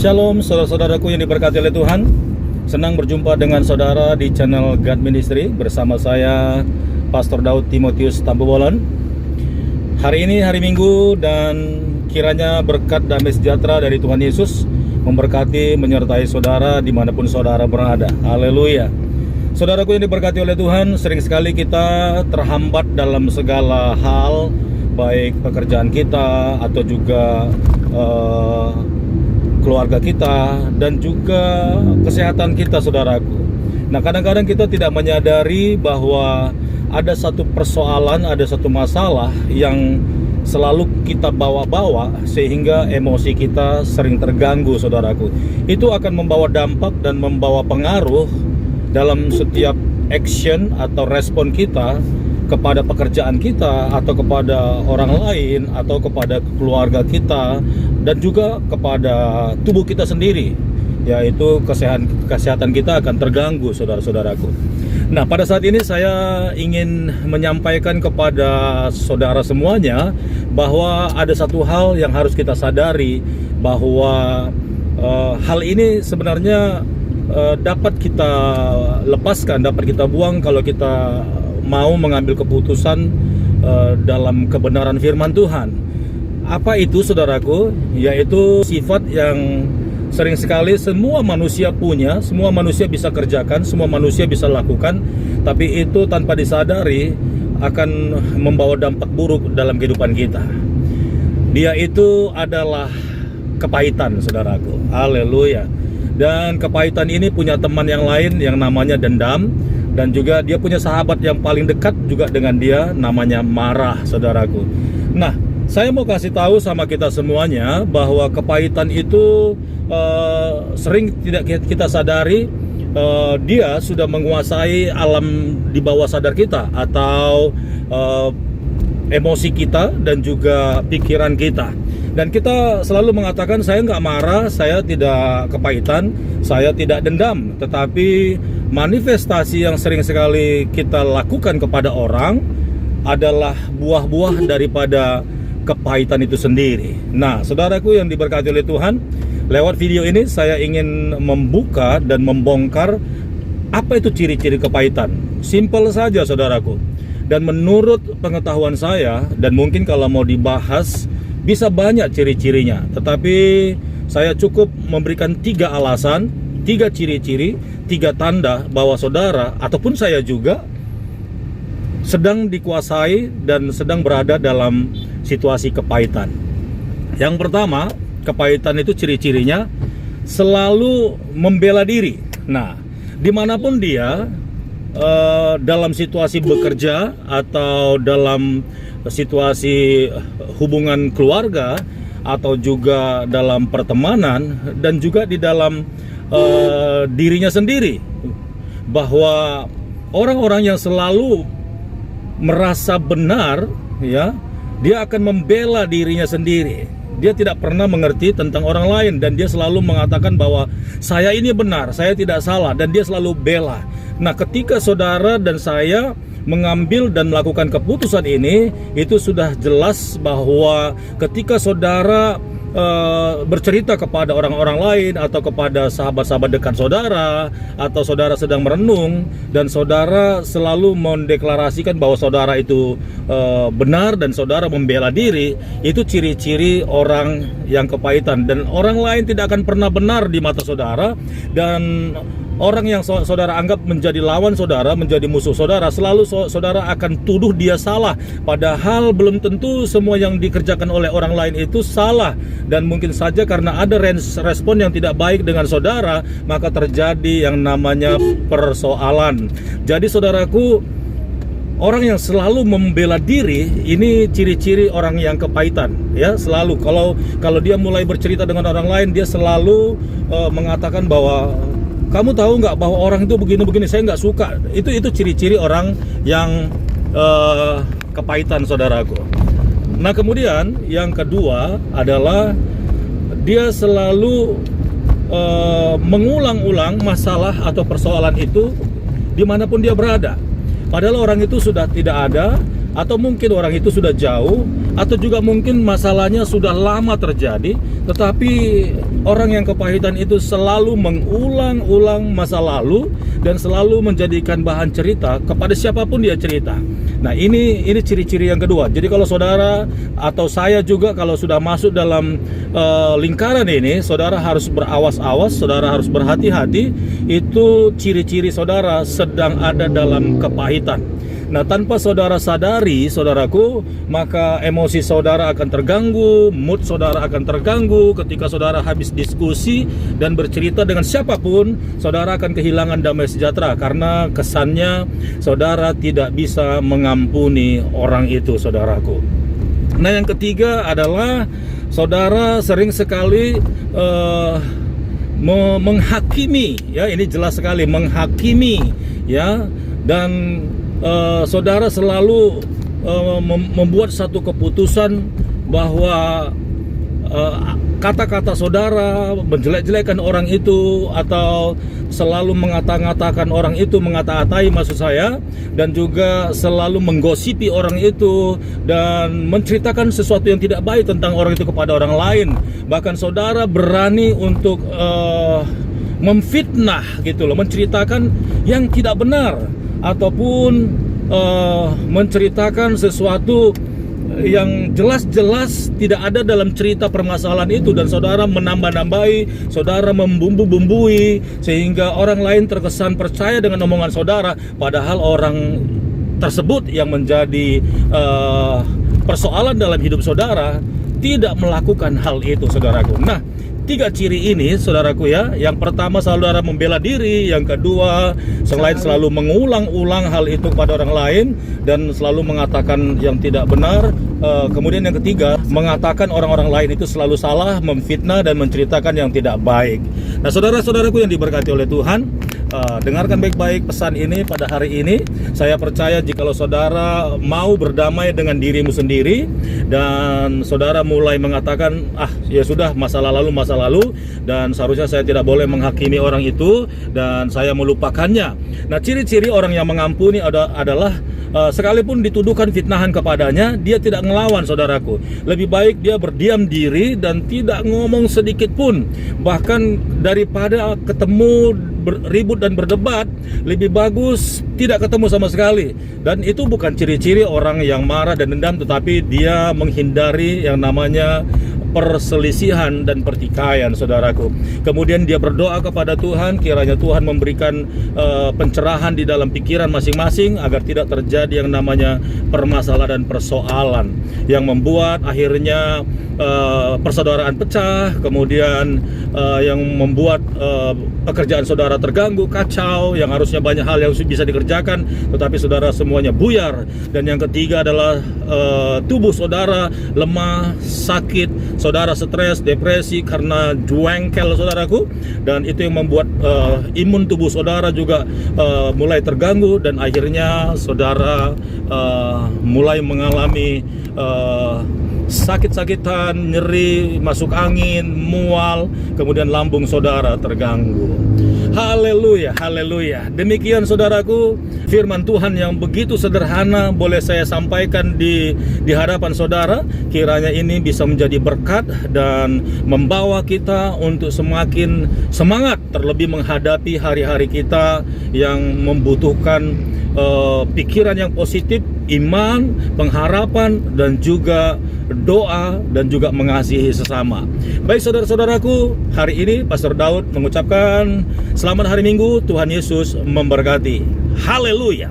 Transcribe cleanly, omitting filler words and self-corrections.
Shalom saudara-saudaraku yang diberkati oleh Tuhan. Senang berjumpa dengan saudara di channel God Ministry bersama saya Pastor Daud Timotius Tambubolon. Hari ini hari Minggu dan kiranya berkat damai sejahtera dari Tuhan Yesus memberkati menyertai saudara dimanapun saudara berada. Haleluya. Saudaraku yang diberkati oleh Tuhan, sering sekali kita terhambat dalam segala hal, baik pekerjaan kita atau juga keluarga kita dan juga kesehatan kita, saudaraku. Nah, kadang-kadang kita tidak menyadari bahwa ada satu persoalan, ada satu masalah yang selalu kita bawa-bawa sehingga emosi kita sering terganggu, saudaraku. Itu akan membawa dampak dan membawa pengaruh dalam setiap action atau respon kita kepada pekerjaan kita atau kepada orang lain atau kepada keluarga kita dan juga kepada tubuh kita sendiri, yaitu kesehatan kita akan terganggu, saudara-saudaraku. Nah, pada saat ini saya ingin menyampaikan kepada saudara semuanya bahwa ada satu hal yang harus kita sadari, bahwa hal ini sebenarnya dapat kita lepaskan, dapat kita buang kalau kita mau mengambil keputusan dalam kebenaran firman Tuhan. Apa itu, saudaraku? Yaitu sifat yang sering sekali semua manusia punya, semua manusia bisa kerjakan, semua manusia bisa lakukan, tapi itu tanpa disadari akan membawa dampak buruk dalam kehidupan kita. Dia itu adalah kepahitan, saudaraku. Haleluya. Dan kepahitan ini punya teman yang lain yang namanya dendam. Dan juga dia punya sahabat yang paling dekat juga dengan dia, namanya marah, saudaraku. Nah, saya mau kasih tahu sama kita semuanya bahwa kepahitan itu sering tidak kita sadari, dia sudah menguasai alam di bawah sadar kita atau emosi kita dan juga pikiran kita. Dan kita selalu mengatakan, saya nggak marah, saya tidak kepahitan, saya tidak dendam. Tetapi manifestasi yang sering sekali kita lakukan kepada orang adalah buah-buah daripada kepahitan itu sendiri. Nah, saudaraku yang diberkati oleh Tuhan, lewat video ini saya ingin membuka dan membongkar apa itu ciri-ciri kepahitan. Simpel saja, saudaraku. Dan menurut pengetahuan saya, dan mungkin kalau mau dibahas bisa banyak ciri-cirinya, tetapi saya cukup memberikan 3 alasan, 3 ciri-ciri, 3 tanda bahwa saudara ataupun saya juga sedang dikuasai dan sedang berada dalam situasi kepahitan. Yang pertama, kepahitan itu ciri-cirinya selalu membela diri. Nah, dimanapun dia, dalam situasi bekerja atau dalam situasi hubungan keluarga atau juga dalam pertemanan dan juga di dalam dirinya sendiri, bahwa orang-orang yang selalu merasa benar, ya, dia akan membela dirinya sendiri. Dia tidak pernah mengerti tentang orang lain dan dia selalu mengatakan bahwa saya ini benar, saya tidak salah, dan dia selalu bela. Nah, ketika saudara dan saya mengambil dan melakukan keputusan ini, itu sudah jelas bahwa ketika saudara bercerita kepada orang-orang lain atau kepada sahabat-sahabat dekat saudara, atau saudara sedang merenung dan saudara selalu mendeklarasikan bahwa saudara itu benar dan saudara membela diri, itu ciri-ciri orang yang kepahitan. Dan orang lain tidak akan pernah benar di mata saudara, dan orang yang saudara anggap menjadi lawan saudara, menjadi musuh saudara, selalu saudara akan tuduh dia salah. Padahal belum tentu semua yang dikerjakan oleh orang lain itu salah. Dan mungkin saja karena ada respon yang tidak baik dengan saudara, maka terjadi yang namanya persoalan. Jadi saudaraku, orang yang selalu membela diri ini ciri-ciri orang yang kepahitan, ya. Selalu kalau dia mulai bercerita dengan orang lain, dia selalu mengatakan bahwa kamu tahu nggak bahwa orang itu begini-begini, saya nggak suka. Itu ciri-ciri orang yang kepahitan, saudaraku. Nah, kemudian yang kedua adalah dia selalu mengulang-ulang masalah atau persoalan itu dimanapun dia berada. Padahal orang itu sudah tidak ada, atau mungkin orang itu sudah jauh, atau juga mungkin masalahnya sudah lama terjadi, tetapi orang yang kepahitan itu selalu mengulang-ulang masa lalu dan selalu menjadikan bahan cerita kepada siapapun dia cerita. Nah, ini ciri-ciri yang kedua. Jadi kalau saudara atau saya juga kalau sudah masuk dalam lingkaran ini, saudara harus berawas-awas, saudara harus berhati-hati. Itu ciri-ciri saudara sedang ada dalam kepahitan. Nah, tanpa saudara sadari, saudaraku, maka emosi saudara akan terganggu, mood saudara akan terganggu. Ketika saudara habis diskusi dan bercerita dengan siapapun, saudara akan kehilangan damai sejahtera karena kesannya saudara tidak bisa mengampuni orang itu, saudaraku. Nah, yang ketiga adalah saudara sering sekali menghakimi, ya, ini jelas sekali menghakimi, ya, dan saudara selalu membuat satu keputusan bahwa kata-kata saudara menjelek-jelekan orang itu atau selalu mengata-ngatakan orang itu, mengata-atai maksud saya, dan juga selalu menggosipi orang itu dan menceritakan sesuatu yang tidak baik tentang orang itu kepada orang lain. Bahkan saudara berani untuk memfitnah gitu loh, menceritakan yang tidak benar ataupun menceritakan sesuatu yang jelas-jelas tidak ada dalam cerita permasalahan itu, dan saudara menambah-nambahi, saudara membumbu-bumbui sehingga orang lain terkesan percaya dengan omongan saudara, padahal orang tersebut yang menjadi persoalan dalam hidup saudara tidak melakukan hal itu, saudaraku. Nah, 3 ciri ini, saudaraku, ya. Yang pertama, saudara membela diri. Yang kedua, selalu mengulang-ulang hal itu kepada orang lain dan selalu mengatakan yang tidak benar. Kemudian yang ketiga, mengatakan orang-orang lain itu selalu salah, memfitnah dan menceritakan yang tidak baik. Nah, saudara-saudaraku yang diberkati oleh Tuhan, dengarkan baik-baik pesan ini pada hari ini. Saya percaya jikalau saudara mau berdamai dengan dirimu sendiri dan saudara mulai mengatakan, ya sudah, masa lalu, dan seharusnya saya tidak boleh menghakimi orang itu dan saya melupakannya. Nah, ciri-ciri orang yang mengampuni adalah sekalipun dituduhkan fitnahan kepadanya, dia tidak ngelawan, saudaraku. Lebih baik dia berdiam diri dan tidak ngomong sedikit pun. Bahkan daripada ketemu ribut dan berdebat, lebih bagus tidak ketemu sama sekali. Dan itu bukan ciri-ciri orang yang marah dan dendam, tetapi dia menghindari yang namanya perselisihan dan pertikaian, saudaraku. Kemudian dia berdoa kepada Tuhan, kiranya Tuhan memberikan pencerahan di dalam pikiran masing-masing agar tidak terjadi yang namanya permasalahan dan persoalan yang membuat akhirnya persaudaraan pecah, kemudian yang membuat pekerjaan saudara terganggu, kacau, yang harusnya banyak hal yang bisa dikerjakan tetapi saudara semuanya buyar. Dan yang ketiga adalah tubuh saudara lemah, sakit, saudara stres, depresi karena jengkel, saudaraku, dan itu yang membuat imun tubuh saudara juga mulai terganggu dan akhirnya saudara mulai mengalami sakit-sakitan, nyeri, masuk angin, mual, kemudian lambung saudara terganggu. Haleluya, haleluya. Demikian, saudaraku, firman Tuhan yang begitu sederhana boleh saya sampaikan di hadapan saudara. Kiranya ini bisa menjadi berkat dan membawa kita untuk semakin semangat, terlebih menghadapi hari-hari kita yang membutuhkan pikiran yang positif, iman, pengharapan, dan juga doa, dan juga mengasihi sesama. Baik, saudara-saudaraku, hari ini Pastor Daud mengucapkan selamat hari Minggu. Tuhan Yesus memberkati. Haleluya.